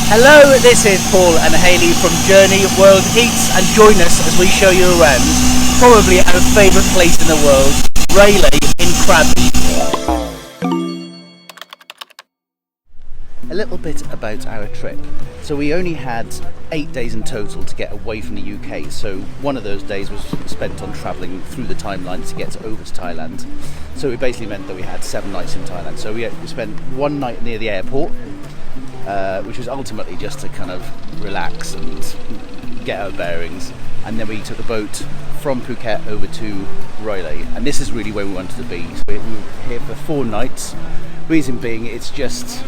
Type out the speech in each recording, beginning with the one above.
Hello, this is Paul and Hayley from Journey World Eats, and join us as we show you around probably our favourite place in the world, Railay in Krabi. A little bit about our trip. So we only had 8 days in total to get away from the UK, so one of those days was spent on travelling through the timeline to get over to Thailand. So it basically meant that we had 7 nights in Thailand. So we spent one night near the airport, which was ultimately just to kind of relax and get our bearings, and then we took a boat from Phuket over to Railay, and this is really where we wanted to be. So we were here for 4 nights. Reason being, it's just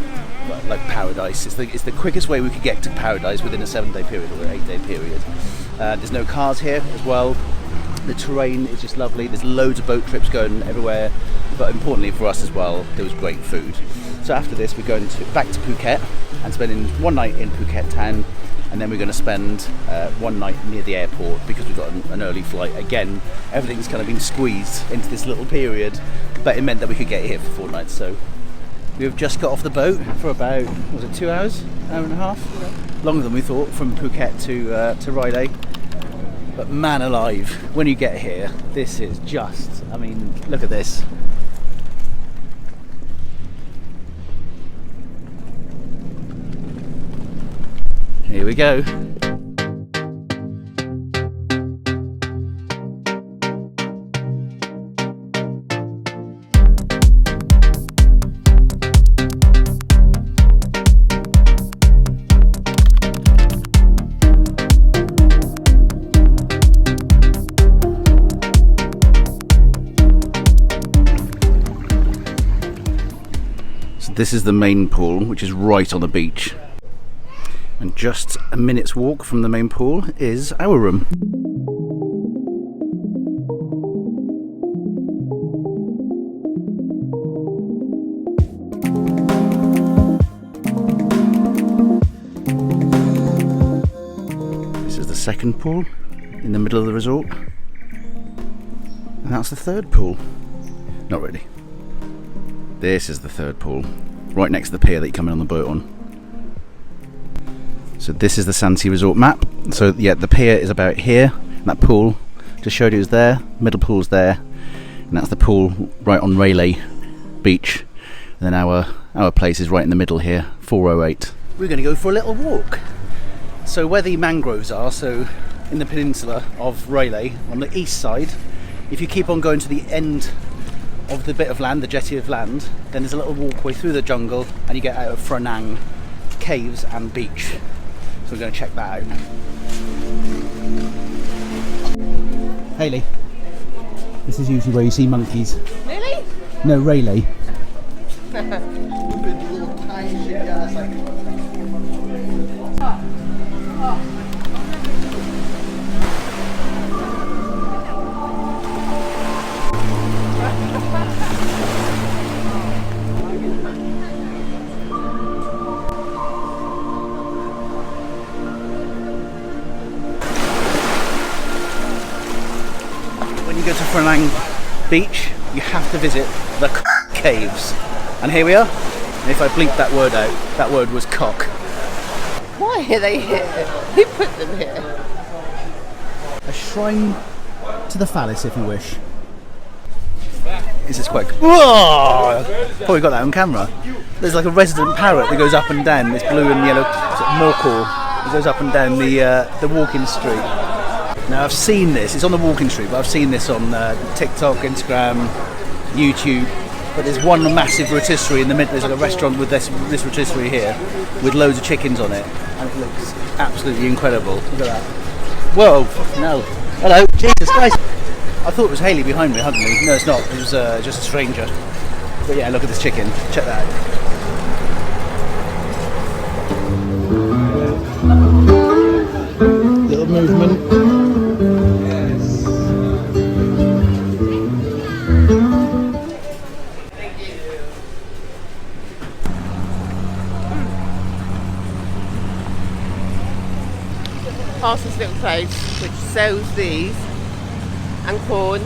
like paradise. It's the quickest way we could get to paradise within a 7-day period or an 8-day period. There's no cars here as well. The terrain is just lovely. There's loads of boat trips going everywhere, but importantly for us as well, there was great food. So after this, we're going back to Phuket and spending one night in Phuket town, and then we're going to spend one night near the airport because we've got an early flight. Again, everything's kind of been squeezed into this little period, but it meant that we could get here for 4 nights. So we've just got off the boat for about, was it 2 hours? Hour and a half? Yeah. Longer than we thought, from Phuket to Railay. But man alive, when you get here, this is just, I mean, look at this. Here we go. So this is the main pool, which is right on the beach. And just a minute's walk from the main pool is our room. This is the second pool in the middle of the resort. And that's the third pool. Not really. This is the third pool, right next to the pier that you come in on the boat on. So this is the Sansi Resort map. So yeah, the pier is about here, and that pool just showed you was there, middle pool's there, and that's the pool right on Railay beach. And then our place is right in the middle here, 408. We're going to go for a little walk. So where the mangroves are, so in the peninsula of Railay, on the east side, if you keep on going to the end of the bit of land, the jetty of land, then there's a little walkway through the jungle, and you get out of Phra caves and beach. So we're going to check that out. Hayley, this is usually where you see monkeys. Really? No, Railay. Go to Phra beach, you have to visit the caves, and here we are. And if I bleep that word out, that word was cock. Why are they here? Who put them here? A shrine to the phallus, if you wish. This is quite cool. Whoa! Probably got that on camera. There's like a resident parrot that goes up and down this blue and yellow morcall. It goes up and down the walking street. Now I've seen this, it's on the walking street, but I've seen this on TikTok, Instagram, YouTube. But there's one massive rotisserie in the middle. There's like a restaurant with this rotisserie here, with loads of chickens on it, and it looks absolutely incredible. Look at that! Whoa! No! Hello! Jesus Christ! I thought it was Hayley behind me, hugging me. No, it's not. It was just a stranger. But yeah, look at this chicken. Check that out. Little movement. Past this little place which sells these and corn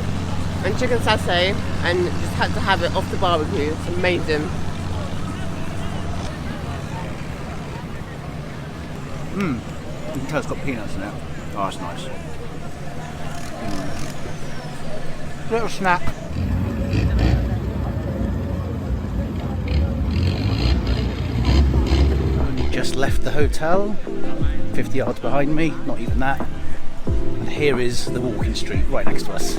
and chicken satay, and just had to have it off the barbecue. It's amazing. You can tell it's got peanuts in it. Oh, that's nice. Little snack. Only just left the hotel. 50 yards behind me, not even that. And here is the walking street right next to us.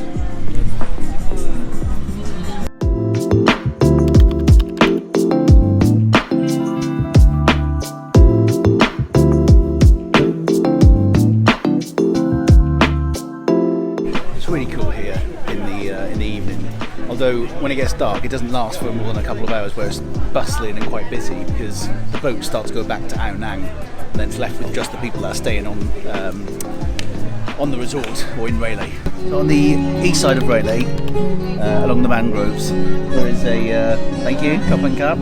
It's really cool here in the evening. Although when it gets dark, it doesn't last for more than a couple of hours, where it's bustling and quite busy because the boats start to go back to Ao Nang, and then it's left with just the people that are staying on the resort or in Railay. So on the east side of Railay, along the mangroves, there is a thank you, cup and cup.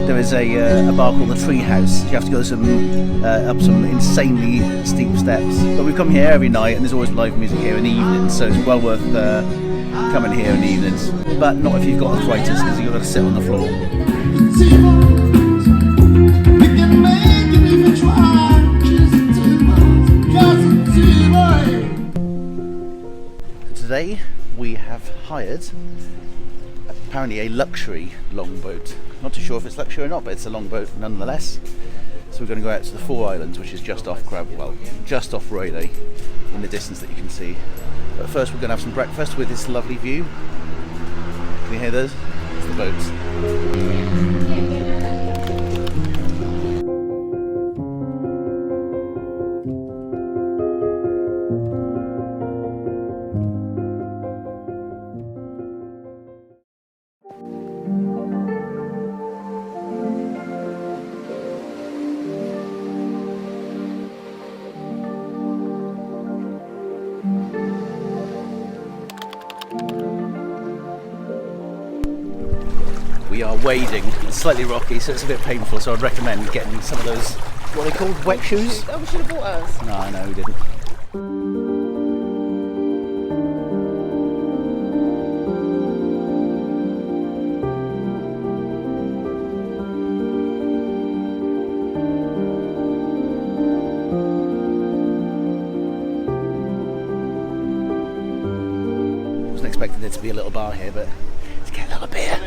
There is a bar called the Tree House. You have to go up some insanely steep steps. But we've come here every night, and there's always live music here in the evenings, so it's well worth coming here in the evenings. But not if you've got arthritis, because you've got to sit on the floor. Today we have hired apparently a luxury longboat. Not too sure if it's luxury or not, but it's a longboat nonetheless. So we're going to go out to the Four Islands, which is just off just off Railay, in the distance that you can see. But first we're going to have some breakfast with this lovely view. Can you hear those? It's the boats. We are wading. It's slightly rocky, so it's a bit painful, so I'd recommend getting some of those, what are they called, wet shoes? Oh, we should have bought us. No, we didn't. Wasn't expecting there to be a little bar here, but let's get a little beer.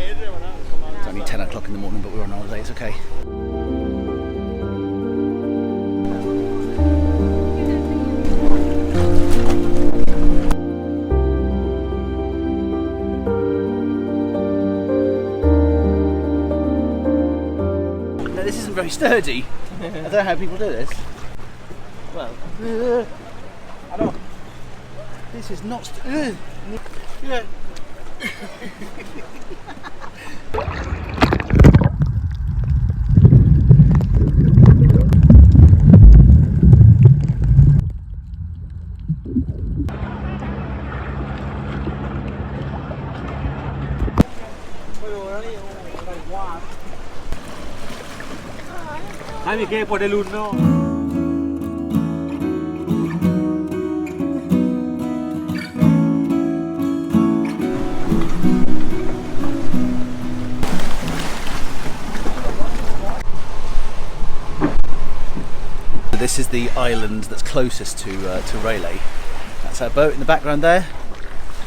It's only 10 o'clock in the morning, but we're on holiday, it's okay. No, this isn't very sturdy. I don't know how people do this. Well, I don't. This is not. Yeah. Hai che può dell'uno. This is the island that's closest to Railay. That's our boat in the background there,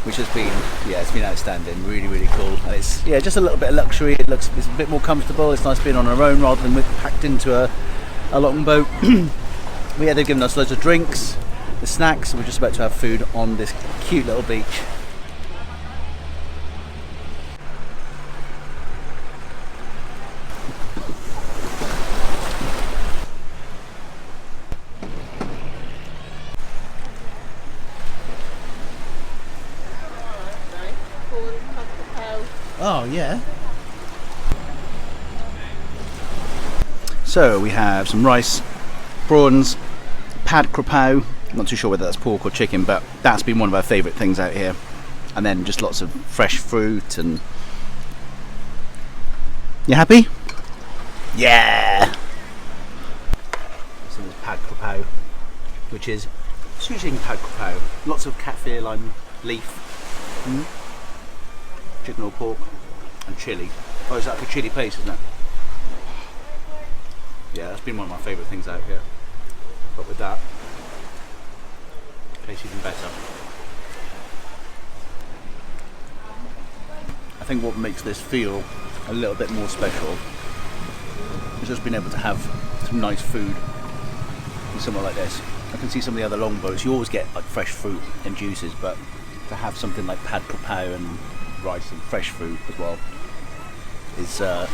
which has been, it's been outstanding, really, really cool. And it's, just a little bit of luxury. It's a bit more comfortable. It's nice being on our own rather than packed into a longboat. They've given us loads of drinks, the snacks. We're just about to have food on this cute little beach. Oh yeah. So we have some rice, prawns, pad krapau. Not too sure whether that's pork or chicken, but that's been one of our favourite things out here. And then just lots of fresh fruit and. You happy? Yeah. So there's pad krapau, which is sujing pad krapau. Lots of cat fear lime leaf. Chicken or pork and chilli. Oh, is that like a chilli paste, isn't it? Yeah, that's been one of my favourite things out here. but with that, it tastes even better. I think what makes this feel a little bit more special is just being able to have some nice food in somewhere like this. I can see some of the other longboats, you always get like fresh fruit and juices, but to have something like pad krapao and rice and fresh fruit as well is yeah,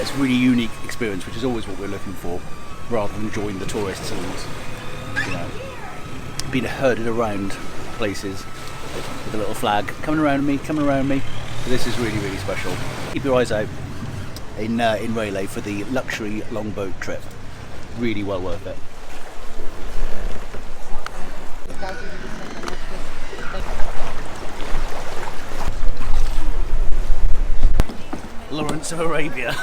it's a really unique experience, which is always what we're looking for, rather than join the tourists and, you know, being herded around places with a little flag coming around me. So this is really, really special. Keep your eyes out in Railay for the luxury longboat trip. Really well worth it. Lawrence of Arabia.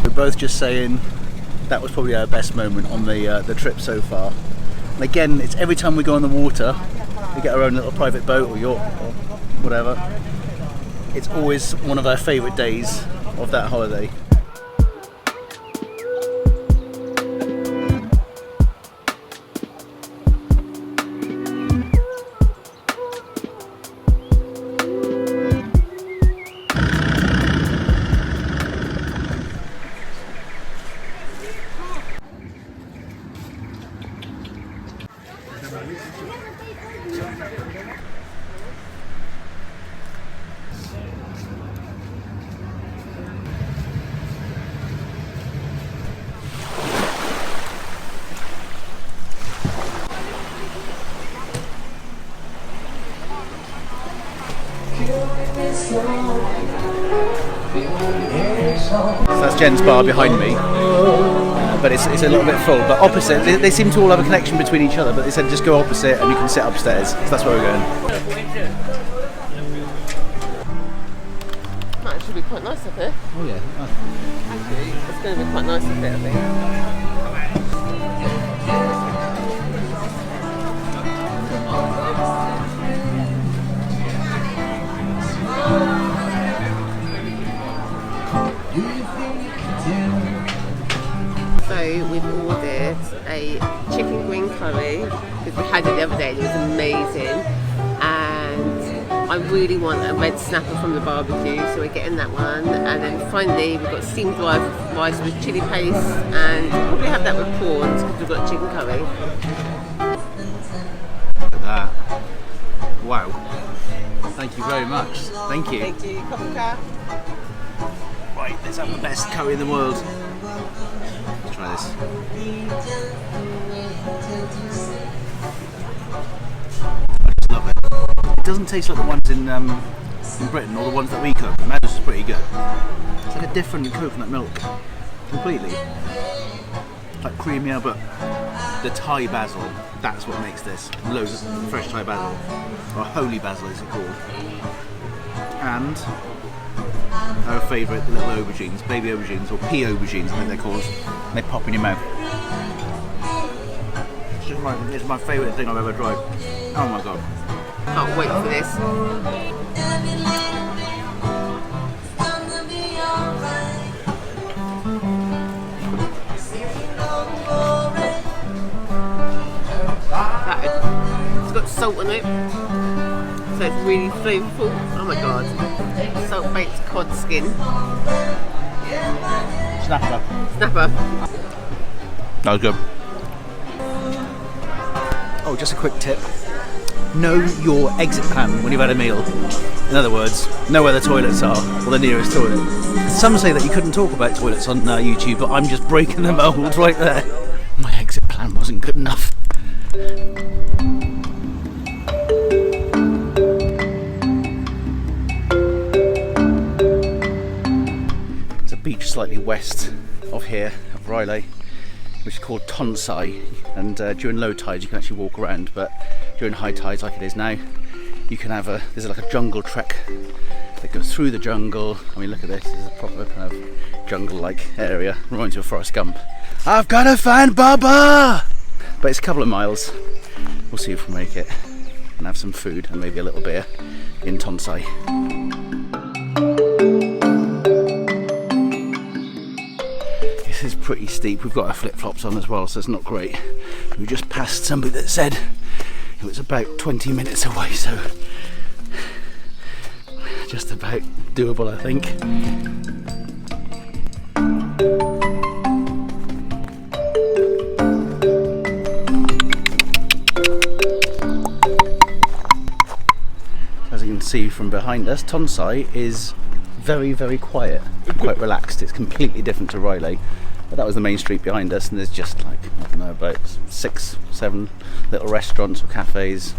We're both just saying that was probably our best moment on the trip so far. And again, it's every time we go on the water, we get our own little private boat or yacht or whatever. It's always one of our favourite days of that holiday. So that's Jen's bar behind me, but it's a little bit full. But opposite, they seem to all have a connection between each other, but they said just go opposite and you can sit upstairs. So that's where we're going. Might actually be quite nice up here. Oh yeah. Actually, it's going to be quite nice up here, I think. So we've ordered a chicken green curry because we had it the other day and it was amazing, and I really want a red snapper from the barbecue, so we're getting that one. And then finally we've got steamed rice with chilli paste, and we'll probably have that with prawns because we've got chicken curry. Look at that. Wow. Thank you very much. Thank you. Thank you. Coca. Right, let's have the best curry in the world. Let's try this. I just love it. It doesn't taste like the ones in Britain or the ones that we cook. And that is pretty good. It's like a different coconut milk. Completely. It's like creamier, but the Thai basil, that's what makes this. Loads of fresh Thai basil. Or holy basil is it called. And our favourite little aubergines, baby aubergines, or pea aubergines I think they're called. And they pop in your mouth. It's my favourite thing I've ever tried. Oh my god. Can't wait for this. It's got salt on it, so it's really flavourful. Oh my god. Salt baked cod skin. Snapper. Snapper. That was good. Oh, just a quick tip. Know your exit plan when you've had a meal. In other words, know where the toilets are, or the nearest toilet. Some say that you couldn't talk about toilets on YouTube, but I'm just breaking the mould right there. My exit plan wasn't good enough. It's a beach slightly west of here, of Railay, which is called Tonsai, and during low tides you can actually walk around, but during high tides like it is now, you can have there's like a jungle trek that goes through the jungle. I mean, look at this, this is a proper kind of jungle-like area, reminds you of Forrest Gump. I've gotta find Baba! But it's a couple of miles, we'll see if we make it, and have some food and maybe a little beer in Tonsai. pretty steep. We've got our flip-flops on as well, so it's not great. We just passed somebody that said it was about 20 minutes away, so just about doable, I think. As you can see from behind us, Tonsai is very, very quiet, quite relaxed. It's completely different to Railay. But that was the main street behind us, and there's just like, I don't know, about 6, 7 little restaurants or cafes,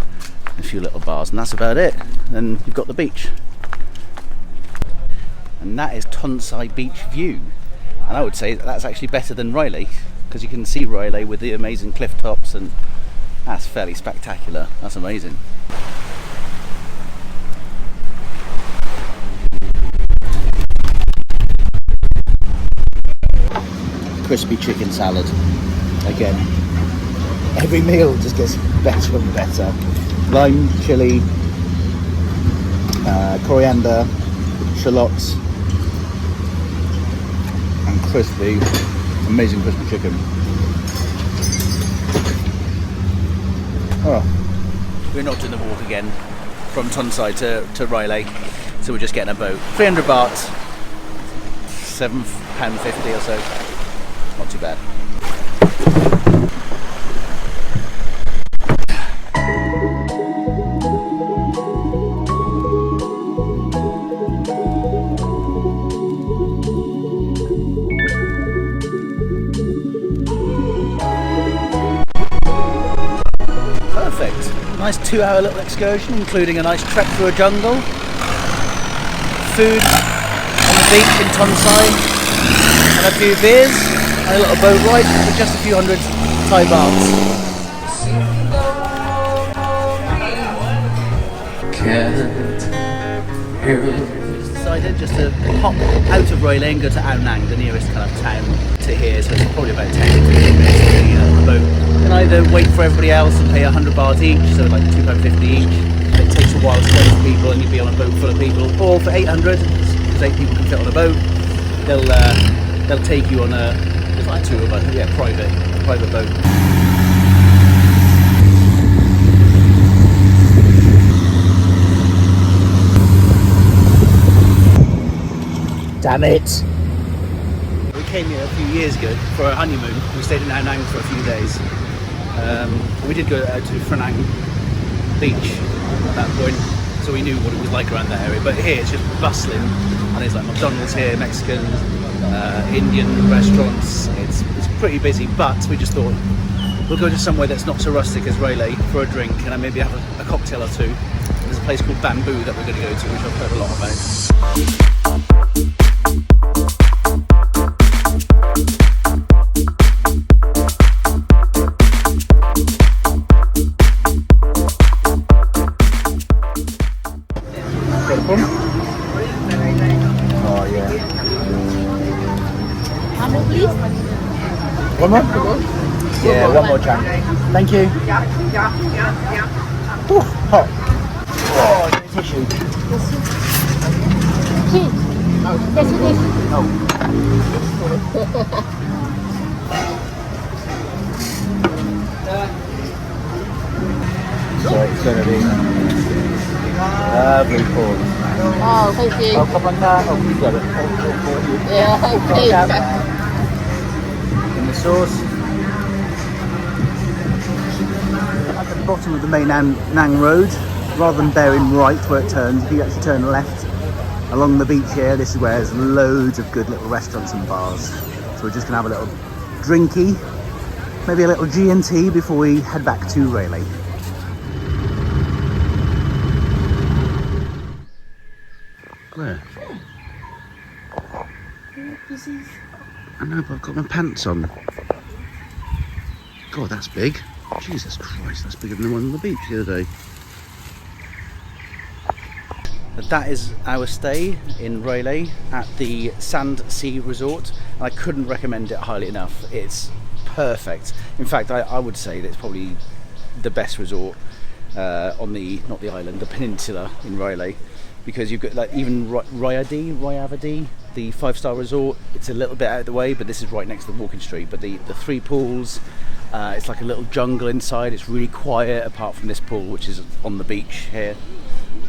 a few little bars, and that's about it. Then you've got the beach. And that is Tonsai Beach View. And I would say that's actually better than Railay, because you can see Railay with the amazing cliff tops, and that's fairly spectacular. That's amazing. Crispy chicken salad. Again, every meal just gets better and better. Lime, chilli, coriander, shallots, and crispy, amazing crispy chicken. Oh. We're not doing the walk again from Tonsai to Railay, so we're just getting a boat. 300 baht, £7.50 or so. Not too bad. Perfect. Nice 2-hour little excursion, including a nice trek through a jungle, food on the beach in Tonsai, and a few beers. A little boat ride for just a few hundred Thai bahts. Decided just to hop out of Railay and go to Ao Nang, the nearest kind of town to here, so it's probably about 10 to 15 minutes to the boat. You can either wait for everybody else and pay 100 baht each, so like £2.50 each. It takes a while to wait for people and you'll be on a boat full of people, or for 800, because 8 people can fit on a boat, they'll take you on a like tour, but yeah, private boat. Damn it! We came here a few years ago for our honeymoon. We stayed in Ao Nang for a few days. We did go out to Phra beach at that point, so we knew what it was like around that area. But here it's just bustling, and there's like McDonald's here, Mexican, Indian restaurants. It's pretty busy, but we just thought we'll go to somewhere that's not so rustic as Railay for a drink, and then maybe have a cocktail or two. There's a place called Bamboo that we're going to go to, which I've heard a lot about. Oh yeah. One more? Yeah, one more chunk. Thank you. Ooh, hot. Oh, tissue. Oh. So it's going to be lovely pork. Oh, thank you. Oh, come on now. Oh, you got it. Yeah, thank you. In the sauce. At the bottom of the main Nang Road, rather than bearing right where it turns, if you actually turn left along the beach here, this is where there's loads of good little restaurants and bars. So we're just going to have a little drinky, maybe a little G&T before we head back to Railay. Where? I know, but I've got my pants on. God, that's big. Jesus Christ, that's bigger than the one on the beach the other day. But that is our stay in Railay at the Sand Sea Resort, and I couldn't recommend it highly enough. It's perfect. In fact, I would say that it's probably the best resort on not the island, the peninsula in Railay, because you've got like even Rayavadi, the 5-star resort. It's a little bit out of the way, but this is right next to the walking street. But the 3 pools, it's like a little jungle inside. It's really quiet apart from this pool, which is on the beach here.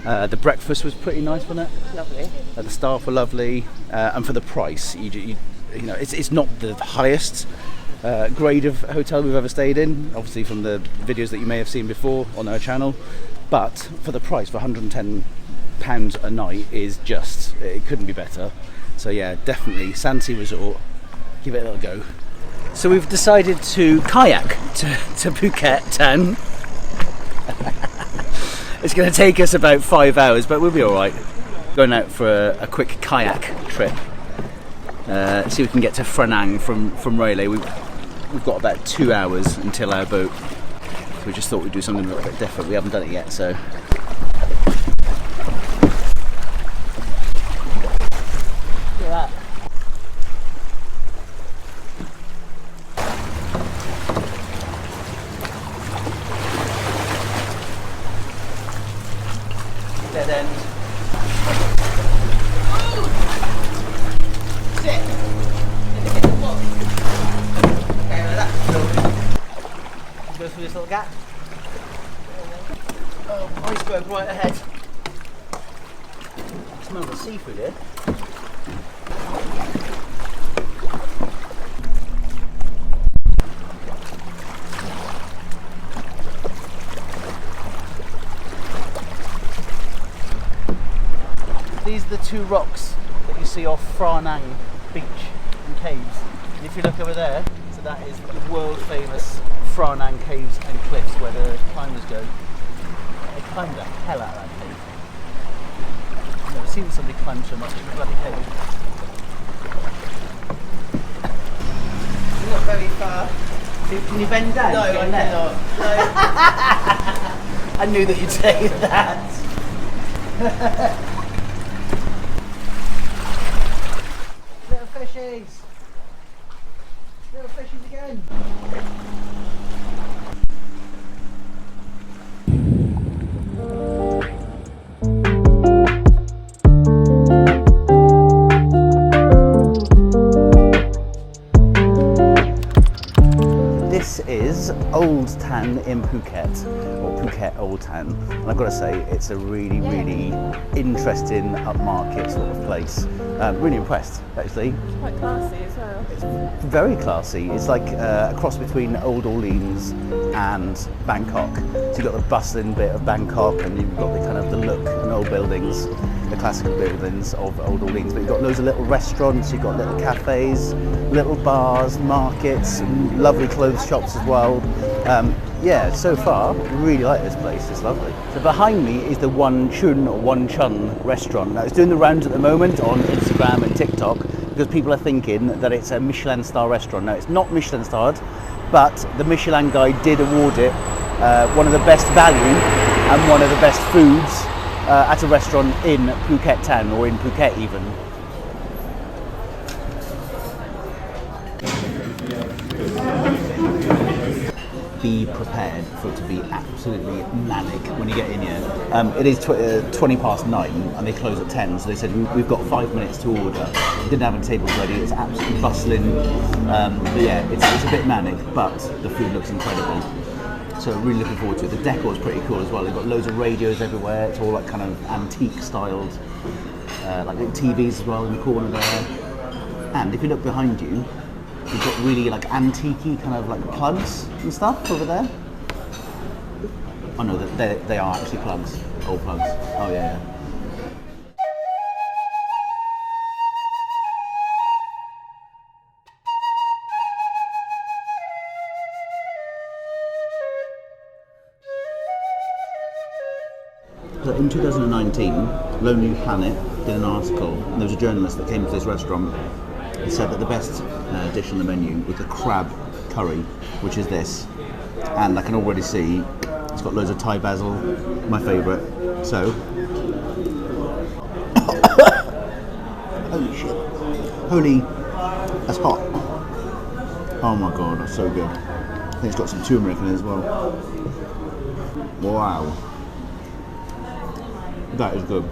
The breakfast was pretty nice, wasn't it? Lovely. The staff were lovely, and for the price, you know, it's not the highest grade of hotel we've ever stayed in, obviously from the videos that you may have seen before on our channel, but for the price, for £110 a night, is just, it couldn't be better. So yeah, definitely Sansi Resort, give it a little go. So we've decided to kayak to Phuket Town. It's going to take us about 5 hours, but we'll be alright. Going out for a quick kayak trip. See if we can get to Phra from Railay. We've got about 2 hours until our boat. So we just thought we'd do something a little bit different. We haven't done it yet, so. Look at that. Dead end. Go through this little gap. Oh, iceberg right ahead. I smell the seafood here. These are the 2 rocks that you see off Phra beach and caves. And if you look over there, so that is the world famous Phra caves and cliffs where the climbers go. They climbed the hell out of that cave. I've never seen somebody climb so much in a bloody cave. Not very far. Can you bend down? No, I cannot. No. I knew that you'd say that. Little fishies. Little fishies again. This is Old Town in Phuket, or Phuket Old Town, and I've got to say it's a really, really interesting upmarket sort of place. Really impressed, actually. It's quite classy as well. It's very classy. It's like a cross between Old Orleans and Bangkok. So you've got the bustling bit of Bangkok, and you've got the kind of the look and old buildings, the classical buildings of Old Orleans. But you've got loads of little restaurants, you've got little cafes, little bars, markets, and lovely clothes shops as well. Yeah, so far, really like this place, it's lovely. So behind me is the One Chun restaurant. Now it's doing the rounds at the moment on Instagram and TikTok because people are thinking that it's a Michelin star restaurant. Now it's not Michelin starred, but the Michelin guide did award it one of the best value and one of the best foods at a restaurant in Phuket Town, or in Phuket even. Be prepared for it to be absolutely manic when you get in here. It is 20 past 9 and they close at 10, so they said we've got 5 minutes to order. Didn't have a table ready, it's absolutely bustling. But yeah, it's a bit manic, but the food looks incredible. So really looking forward to it. The decor is pretty cool as well. They've got loads of radios everywhere. It's all like kind of antique styled, like little TVs as well in the corner there. And if you look behind you, you've got really like antique-y kind of like plugs and stuff over there. Oh no, they are actually plugs, old plugs. Oh yeah. So in 2019, Lonely Planet did an article, and there was a journalist that came to this restaurant and said that the best dish on the menu was the crab curry, which is this. And I can already see it's got loads of Thai basil, my favourite. So, holy shit, holy, that's hot. Oh my god, that's so good. I think it's got some turmeric in it as well. Wow. That is good.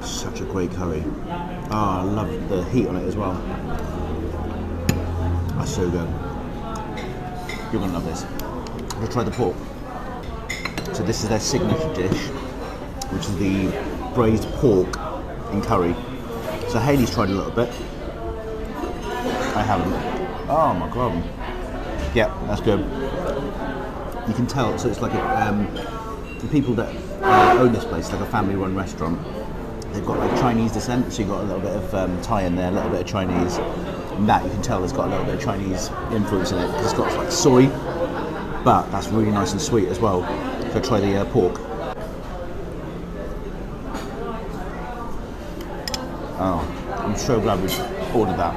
Such a great curry. I love the heat on it as well. That's so good. You're gonna love this. Have you tried the pork? So this is their signature dish, which is the braised pork in curry. So Hayley's tried a little bit. I haven't. Oh my god. Yeah, that's good. You can tell, so it's like the people that own this place, like a family-run restaurant, they've got like Chinese descent, so you've got a little bit of Thai in there, a little bit of Chinese. And that you can tell has got a little bit of Chinese influence in it, because it's got like soy, but that's really nice and sweet as well. So try the pork. Oh, I'm so glad we ordered that.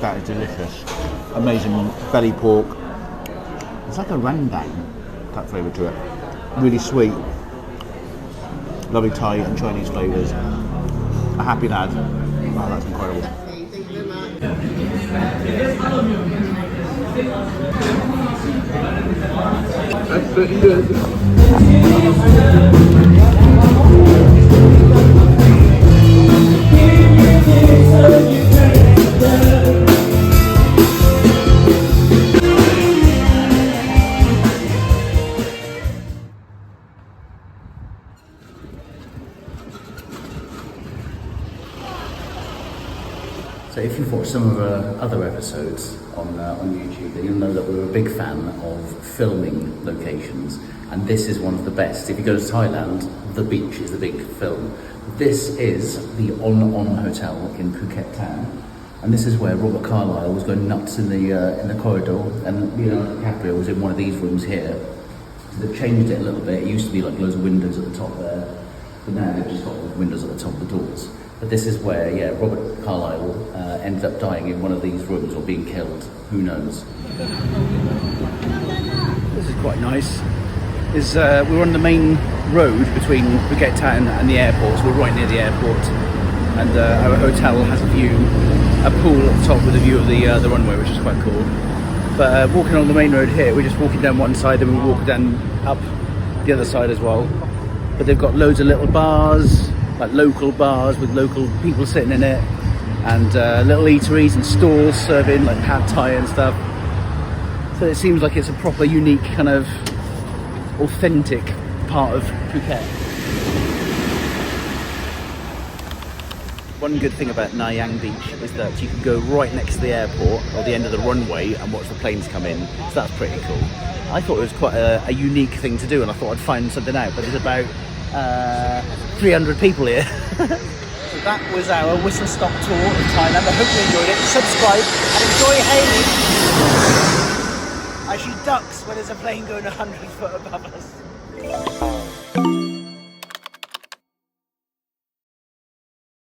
That is delicious. Amazing belly pork. It's like a rendang type flavour to it. Really sweet. Lovely Thai and Chinese flavours. A happy lad. Oh, that's incredible. Thank you very much. That's pretty good. So if you've watched some of our other episodes on YouTube, then you'll know that we're a big fan of filming locations, and this is one of the best. If you go to Thailand, the beach is the big film. This is the On Hotel in Phuket Town, and this is where Robert Carlyle was going nuts in the corridor, and Leonardo DiCaprio was in one of these rooms here. So they've changed it a little bit. It used to be like loads of windows at the top there, but now they've just got windows at the top of the doors. But this is where, yeah, Robert Carlyle ended up dying in one of these rooms or being killed. Who knows? This is quite nice. We're on the main road between Phuket Town and the airport, so we're right near the airport. And our hotel has a pool at the top with a view of the runway, which is quite cool. But walking on the main road here, we're just walking down one side and we're walking down up the other side as well. But they've got loads of little bars, like local bars with local people sitting in it, and little eateries and stalls serving like pad thai and stuff. So it seems like it's a proper unique kind of authentic part of Phuket. One good thing about Nha Yang Beach is that you can go right next to the airport or the end of the runway and watch the planes come in, so that's pretty cool. I thought it was quite a unique thing to do, and I thought I'd find something out, but there's about 300 people here. So that was our whistle stop tour of Thailand. I hope you enjoyed it. Subscribe and enjoy Hayley as she ducks when there's a plane going 100 foot above us.